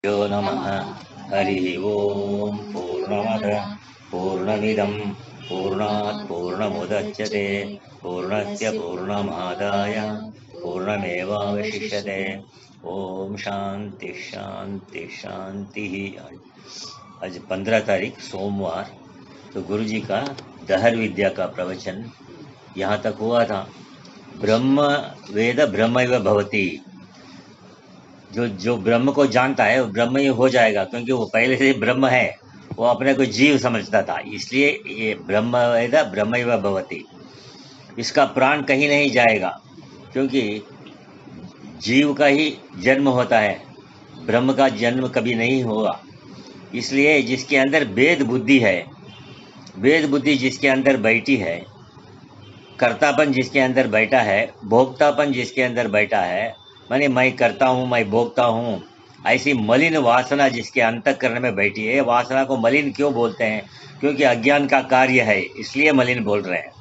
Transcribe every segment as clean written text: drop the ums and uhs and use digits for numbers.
यो नमः। हरि ओम। पूर्णमदः पूर्णमिदं पूर्णात् पूर्णमुदच्यते पूर्णस्य पूर्णमादाय पूर्णमेवावशिष्यते। ओम शांति शांति शांति। आज 15 तारीख सोमवार, तो गुरु जी का दहर विद्या का प्रवचन यहाँ तक हुआ था। ब्रह्म वेद ब्रह्मैव भवति। जो ब्रह्म को जानता है वो ब्रह्म ही हो जाएगा, क्योंकि वो पहले से ब्रह्म है। वो अपने को जीव समझता था, इसलिए ये ब्रह्म वेद ब्रह्मैव भवति। इसका प्राण कहीं नहीं जाएगा, क्योंकि जीव का ही जन्म होता है, ब्रह्म का जन्म कभी नहीं होगा। इसलिए जिसके अंदर वेद बुद्धि है, वेद बुद्धि जिसके अंदर बैठी है, कर्तापन जिसके अंदर बैठा है, भोक्तापन जिसके अंदर बैठा है, माने मैं करता हूँ, मैं भोगता हूँ, ऐसी मलिन वासना जिसके अंतःकरण में बैठी है। वासना को मलिन क्यों बोलते हैं? क्योंकि अज्ञान का कार्य है, इसलिए मलिन बोल रहे हैं।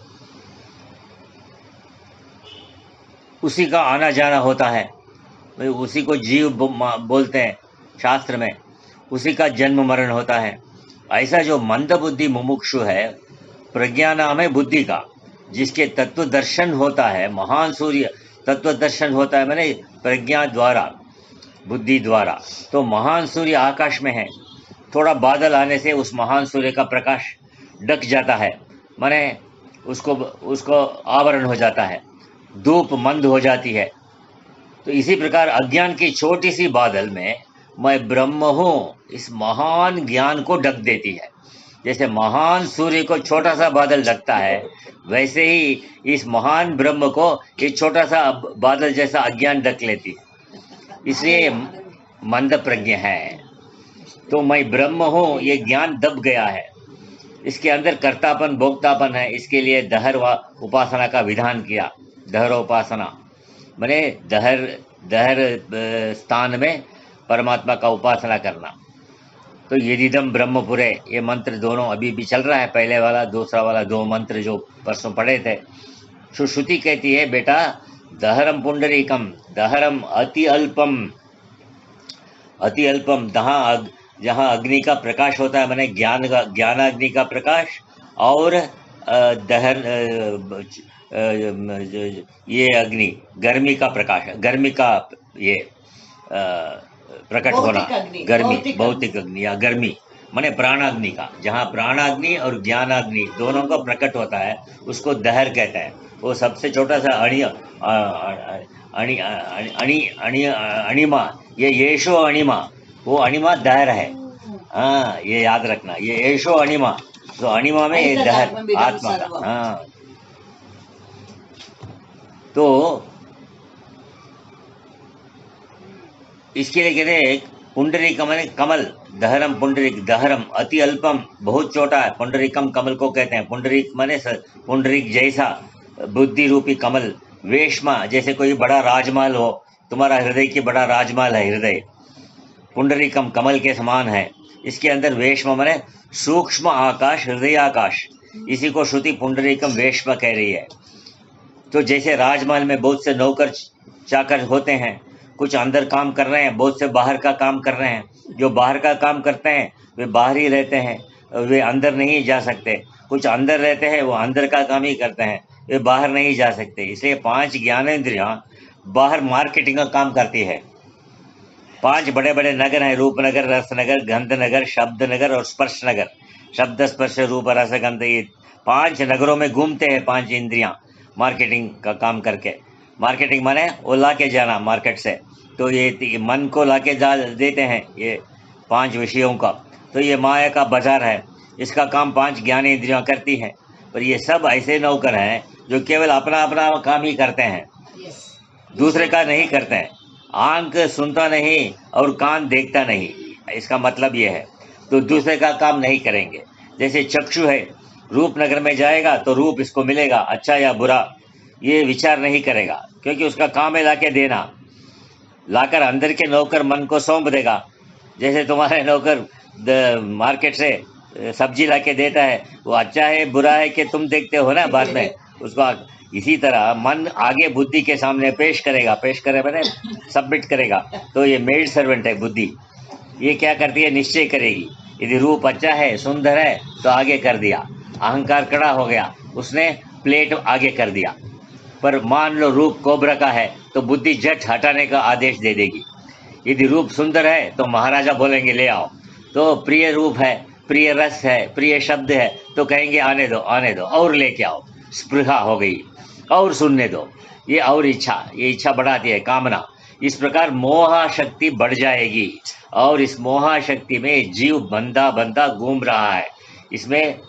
उसी का आना जाना होता है, उसी को जीव बोलते हैं शास्त्र में। उसी का जन्म मरण होता है। ऐसा जो मंद बुद्धि मुमुक्षु है, प्रज्ञा नाम है बुद्धि का, जिसके तत्व दर्शन होता है, महान सूर्य तत्व दर्शन होता है, मैंने प्रज्ञा द्वारा, बुद्धि द्वारा। तो महान सूर्य आकाश में है, थोड़ा बादल आने से उस महान सूर्य का प्रकाश ढक जाता है, माने उसको आवरण हो जाता है, धूप मंद हो जाती है। तो इसी प्रकार अज्ञान की छोटी सी बादल में मैं ब्रह्म हूँ, इस महान ज्ञान को ढक देती है। जैसे महान सूर्य को छोटा सा बादल ढकता है, वैसे ही इस महान ब्रह्म को ये छोटा सा बादल जैसा अज्ञान ढक लेती है, इसलिए मंद प्रज्ञ है। तो मैं ब्रह्म हूँ, ये ज्ञान दब गया है, इसके अंदर कर्तापन भोक्तापन है। इसके लिए दहर उपासना का विधान किया। दहर उपासना माने दहर स्थान में परमात्मा का उपासना करना। तो यदिदम ब्रह्मपुरे, ये मंत्र दोनों अभी भी चल रहा है, पहले वाला दूसरा वाला, दो मंत्र जो परसों पढ़े थे। श्रुति कहती है, बेटा दहरम पुंडरीकम, दहरम अति अल्पम, अति अल्पम, जहाँ अग्नि का प्रकाश होता है, मैंने ज्ञानाग्नि का प्रकाश, और दहर ये अग्नि गर्मी का प्रकाश, गर्मी का ये प्रकट होना, गर्मी, भौतिक अग्नि या गर्मी माने प्राणाग्नि का, जहाँ प्राणाग्नि और ज्ञानाग्नि दोनों का प्रकट होता है, उसको दहर कहते हैं। वो सबसे छोटा सा अणिमा, ये येषो अणिमा, वो अणिमा दहर है। हाँ, ये याद रखना, ये येषो अणिमा, तो अणिमा में ये दहर आत्मा का। हाँ, तो इसके लिए कहते हैं पुंडरीकम माने कमल, दहरम पुंडरीक, दहरम अति अल्पम, बहुत छोटा है, पुंडरीकम कमल को कहते हैं। पुंडरीक माने पुंडरीक जैसा बुद्धि रूपी कमल। वेश्मा, जैसे कोई बड़ा राजमहल हो, तुम्हारा हृदय की बड़ा राजमहल है हृदय, पुंडरीकम कमल के समान है। इसके अंदर वेश्म माने सूक्ष्म आकाश, हृदय आकाश, इसी को श्रुति पुंडरीकम वेश्म कह रही है। तो जैसे राजमहल में बहुत से नौकर चाकर होते हैं, कुछ अंदर काम कर रहे हैं, बहुत से बाहर का काम कर रहे हैं। जो बाहर का काम करते हैं वे बाहर ही रहते हैं, वे अंदर नहीं जा सकते। कुछ अंदर रहते हैं, वो अंदर का काम ही करते हैं, वे बाहर नहीं जा सकते। इसलिए 5 ज्ञानेंद्रियां बाहर मार्केटिंग का काम करती है। 5 बड़े बड़े नगर हैं, रूपनगर, रसनगर, गंधनगर, शब्दनगर और स्पर्श नगर। शब्द स्पर्श रूप रस गंध, ये 5 नगरों में घूमते हैं 5 इंद्रियां मार्केटिंग का काम करके। मार्केटिंग माने वो ला के जाना मार्केट से, तो ये मन को ला के देते हैं ये 5 विषयों का। तो ये माया का बाजार है, इसका काम 5 ज्ञानेंद्रियां करती हैं। पर ये सब ऐसे नौकर हैं जो केवल अपना अपना काम ही करते हैं, दूसरे का नहीं करते हैं। आंख सुनता नहीं और कान देखता नहीं, इसका मतलब ये है, तो दूसरे का काम नहीं करेंगे। जैसे चक्षु है, रूपनगर में जाएगा तो रूप इसको मिलेगा, अच्छा या बुरा, ये विचार नहीं करेगा, क्योंकि उसका काम है लाके देना। लाकर अंदर के नौकर मन को सौंप देगा। जैसे तुम्हारे नौकर मार्केट से सब्जी लाके देता है, वो अच्छा है बुरा है कि तुम देखते हो ना बाद में उसको। इसी तरह मन आगे बुद्धि के सामने पेश करेगा, पेश करे मैंने सबमिट करेगा। तो ये मेड सर्वेंट है बुद्धि, ये क्या करती है, निश्चय करेगी। यदि रूप अच्छा है, सुंदर है, तो आगे कर दिया। अहंकार कड़ा हो गया, उसने प्लेट आगे कर दिया। पर मान लो रूप कोबरा का है, तो बुद्धि झट हटाने का आदेश दे देगी। यदि रूप सुंदर है तो महाराजा बोलेंगे ले आओ। तो प्रिय रूप है, प्रिय रस है, प्रिय शब्द है, तो कहेंगे आने दो और लेके आओ। स्पृहा हो गई, और सुनने दो। ये और इच्छा, ये इच्छा बढ़ाती है, कामना। इस प्रकार मोहा शक्ति बढ़ जाएगी, और इस मोहा शक्ति में जीव बंधा बंधा घूम रहा है, इसमें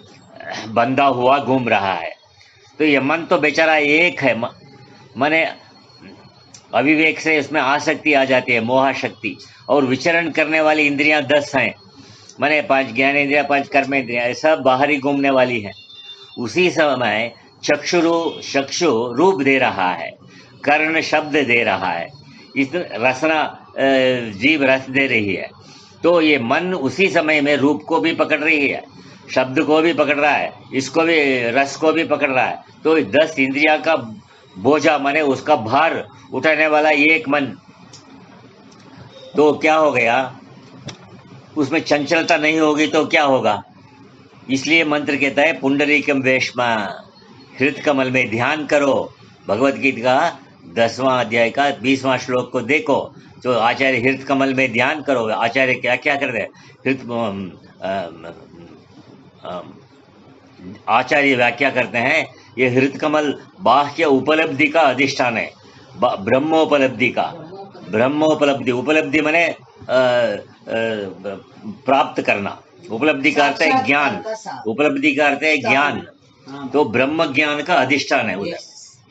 बंधा हुआ घूम रहा है। तो ये मन तो बेचारा एक है, मने अविवेक से इसमें आसक्ति आ जाती है, मोहा शक्ति। और विचरण करने वाली इंद्रियां 10 हैं, मने 5 ज्ञानेंद्रिया, 5 कर्मेंद्रिया, सब बाहरी घूमने वाली है। उसी समय चक्षु रूप दे रहा है, कर्ण शब्द दे रहा है, इस रसना जीव रस दे रही है। तो ये मन उसी समय में रूप को भी पकड़ रही है, शब्द को भी पकड़ रहा है, इसको भी, रस को भी पकड़ रहा है। तो 10 इंद्रिया का बोझा, माने उसका भार उठाने वाला एक मन, तो क्या हो गया, उसमें चंचलता नहीं होगी तो क्या होगा। इसलिए मंत्र कहता है पुंडरीकम वेश्मा, हृत कमल में ध्यान करो। भगवत गीता का 10वां अध्याय का 20वां श्लोक को देखो, तो आचार्य हृत कमल में ध्यान करो। आचार्य क्या क्या करते हैं, आचार्य व्याख्या करते हैं, ये हृत कमल बाह्य उपलब्धि का अधिष्ठान है, ब्रह्मोपलब्धि का। ब्रह्मोपलब्धि, उपलब्धि माने प्राप्त करना, उपलब्धि का अर्थ है ज्ञान, उपलब्धि का अर्थ है ज्ञान। तो ब्रह्म ज्ञान का अधिष्ठान है उधर।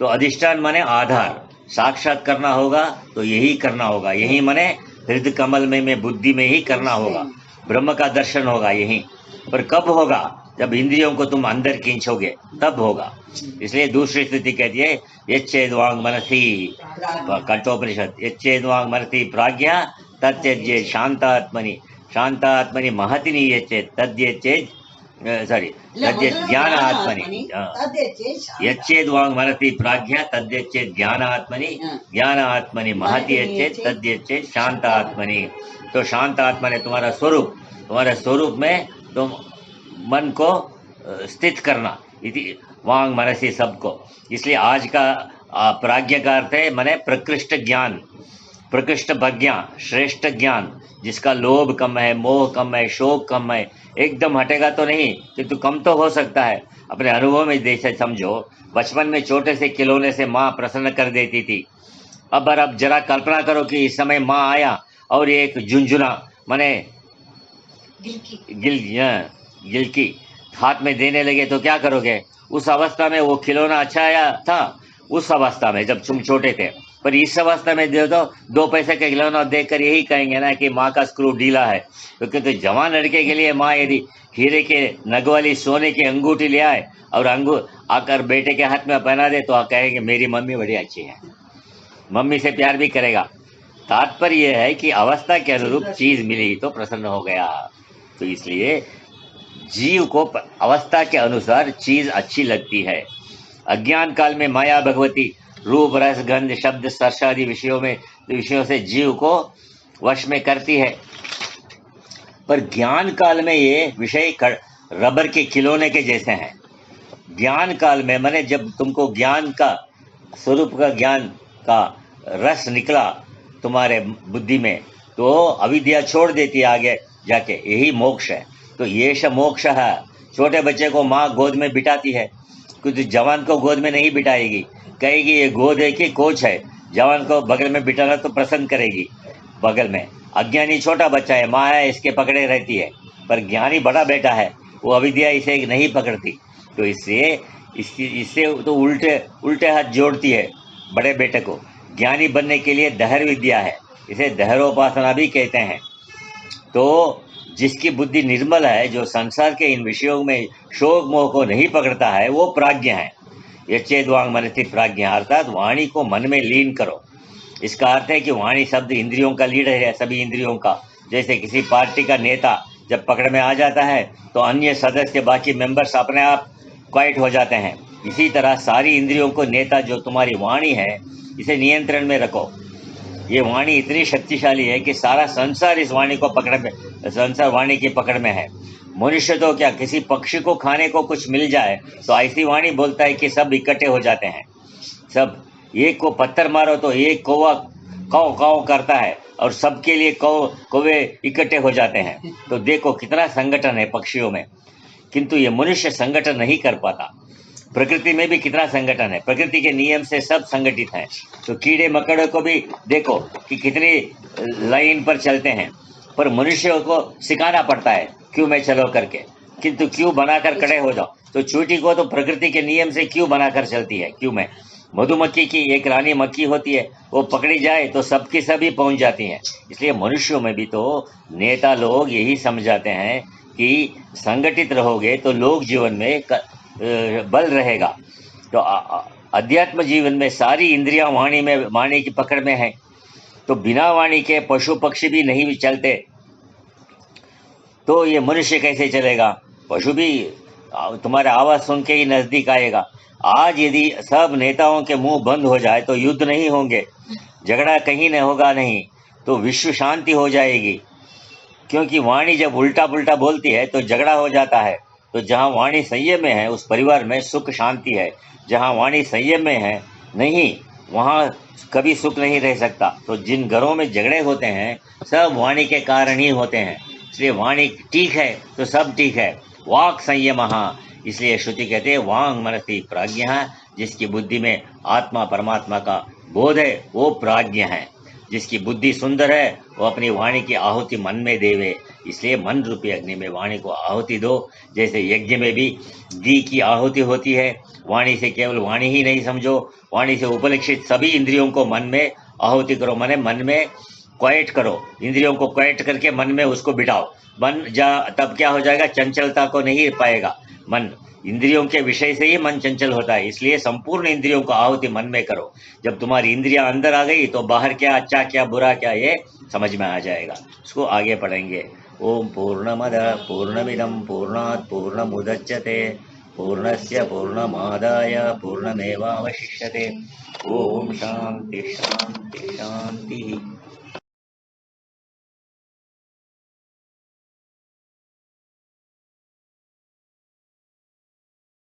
तो अधिष्ठान माने आधार, साक्षात करना होगा तो यही करना होगा, यही माने हृदय कमल में बुद्धि में ही करना होगा, ब्रह्म का दर्शन होगा यही। पर कब होगा, जब इंद्रियों को तुम अंदर खींचोगे तब होगा। इसलिए दूसरी स्थिति कहती है यच्चेद्वांग मनसी, कठोपनिषद, यच्चेद्वांग मनसी प्राज्ञा तत्यज्ये शांतात्मनि, शांतात्मनि महति नियच्चेत् तद्यच्चेत् तद्यत् ज्ञानात्मनि, यच्चेद्वांग मनसी प्राज्ञा तद्यच्चेत् ज्ञानात्मनि, ज्ञानात्मनि महति यच्चेत् तद्यच्चेत् शांतात्मनि। तो शांतात्मा तुम्हारा स्वरूप, तुम्हारे स्वरूप में तुम मन को स्थित करना, इति वांग मनसी सबको। इसलिए आज का प्राज्ञा का अर्थ है मने प्रकृष्ट ज्ञान, प्रकृष्ट प्रज्ञा, श्रेष्ठ ज्ञान, जिसका लोभ कम है, मोह कम है, शोक कम है। एकदम हटेगा तो नहीं, किंतु कम तो हो सकता है। अपने अनुभव में जैसे समझो, बचपन में छोटे से खिलौने से माँ प्रसन्न कर देती थी। अब जरा कल्पना करो कि इस समय माँ आया और एक झुंझुना माने गिलकी हाथ में देने लगे तो क्या करोगे। उस अवस्था में वो खिलौना अच्छा आया था, उस अवस्था में जब तुम छोटे थे। पर इस अवस्था में दे दो 2 पैसे का खिलौना देखकर यही कहेंगे ना कि माँ का स्क्रू ढीला है। क्योंकि तो जवान लड़के के लिए माँ यदि हीरे के नग वाली सोने की अंगूठी ले आए और आकर बेटे के हाथ में पहना दे तो कहेंगे मेरी मम्मी बड़ी अच्छी है, मम्मी से प्यार भी करेगा। तात्पर्य यह है कि अवस्था के अनुरूप चीज मिली तो प्रसन्न हो गया। तो इसलिए जीव को अवस्था के अनुसार चीज अच्छी लगती है। अज्ञान काल में माया भगवती रूप रस गंध शब्द स्पर्श आदि विषयों से जीव को वश में करती है। पर ज्ञान काल में ये विषय रबर के खिलौने के जैसे हैं। ज्ञान काल में माने जब तुमको ज्ञान का स्वरूप का ज्ञान का रस निकला तुम्हारे बुद्धि में, तो अविद्या छोड़ देती है आगे जाके, यही मोक्ष है। तो ये मोक्ष है। छोटे बच्चे को माँ गोद में बिठाती है, कुछ जवान को गोद में नहीं बिठाएगी, कहेगी ये गोद है कि कोच है। जवान को बगल में बिठाना तो पसंद करेगी बगल में। अज्ञानी छोटा बच्चा है, माँ है इसके पकड़े रहती है, पर ज्ञानी बड़ा बेटा है, वो अविद्या इसे नहीं पकड़ती। तो इससे तो उल्टे हाथ जोड़ती है बड़े बेटे को। ज्ञानी बनने के लिए दहर विद्या है, इसे दहरोपासना भी कहते हैं। तो जिसकी बुद्धि निर्मल है, जो संसार के इन विषयों में शोक मोह को नहीं पकड़ता है, वो प्राज्ञ है। यच्चेद्वांग मनसी प्राज्ञा, अर्थात वाणी को मन में लीन करो। इसका अर्थ है कि वाणी शब्द इंद्रियों का लीडर है, सभी इंद्रियों का। जैसे किसी पार्टी का नेता जब पकड़ में आ जाता है तो अन्य सदस्य बाकी मेंबर्स अपने आप क्वाइट हो जाते हैं। इसी तरह सारी इंद्रियों को नेता जो तुम्हारी वाणी है, इसे नियंत्रण में रखो। ये वाणी इतनी शक्तिशाली है कि सारा संसार इस वाणी को पकड़ में, संसार वाणी की पकड़ में है। मनुष्य तो क्या, किसी पक्षी को खाने को कुछ मिल जाए तो ऐसी वाणी बोलता है कि सब इकट्ठे हो जाते हैं। सब, एक को पत्थर मारो तो एक कौवा काव काव करता है और सबके लिए कौवे इकट्ठे हो जाते हैं। तो देखो कितना संगठन है पक्षियों में, किंतु ये मनुष्य संगठन नहीं कर पाता। प्रकृति में भी कितना संगठन है, प्रकृति के नियम से सब संगठित हैं। तो कीड़े मकड़ों को भी देखो कि कितनी लाइन पर चलते हैं, पर मनुष्य को सिखाना पड़ता है क्यों में चलो करके, किंतु क्यों बनाकर खड़े हो जाओ। तो चूटी को तो प्रकृति के नियम से क्यों बनाकर चलती है, क्यों में। मधुमक्खी की एक रानी मक्खी होती है, वो पकड़ी जाए तो सबकी सभी पहुंच जाती हैं। इसलिए मनुष्यों में भी तो नेता लोग यही समझाते हैं कि संगठित रहोगे तो लोक जीवन में बल रहेगा। तो अध्यात्म जीवन में सारी इंद्रियां वाणी की पकड़ में है। तो बिना वाणी के पशु पक्षी भी नहीं चलते, तो ये मनुष्य कैसे चलेगा। पशु भी तुम्हारे आवाज सुन के ही नजदीक आएगा। आज यदि सब नेताओं के मुंह बंद हो जाए तो युद्ध नहीं होंगे, झगड़ा कहीं नहीं होगा, नहीं तो विश्व शांति हो जाएगी। क्योंकि वाणी जब उल्टा पुल्टा बोलती है तो झगड़ा हो जाता है। तो जहाँ वाणी संयम में है उस परिवार में सुख शांति है, जहाँ वाणी संयम में है नहीं, वहाँ कभी सुख नहीं रह सकता। तो जिन घरों में झगड़े होते हैं सब वाणी के कारण ही होते हैं। इसलिए वाणी ठीक है तो सब ठीक है। वाक् संयम, इसलिए श्रुति कहते हैं वांग मनसि प्राज्ञः, जिसकी बुद्धि में आत्मा परमात्मा का बोध है वो प्राज्ञ है। जिसकी बुद्धि सुंदर है वो अपनी वाणी की आहुति मन में देवे। इसलिए मन रूपी अग्नि में वाणी को आहुति दो। जैसे यज्ञ में भी घी की आहुति होती है, वाणी से केवल वाणी ही नहीं समझो, वाणी से उपलक्षित सभी इंद्रियों को मन में आहुति करो, माने मन में क्वाइट करो, इंद्रियों को क्वाइट करके मन में उसको बिठाओ। मन तब क्या हो जाएगा, चंचलता को नहीं पाएगा मन। इंद्रियों के विषय से ही मन चंचल होता है, इसलिए संपूर्ण इंद्रियों को आहुति मन में करो। जब तुम्हारी इंद्रियां अंदर आ गई तो बाहर क्या अच्छा क्या बुरा क्या ये समझ में आ जाएगा। उसको आगे पढ़ेंगे। ओम पूर्णमद पूर्णमिदं पूर्णात् पूर्णमुदच्यते पूर्णस्य पूर्णमादाय पूर्णमेवावशिष्यते। ओम शांति शांति शांति।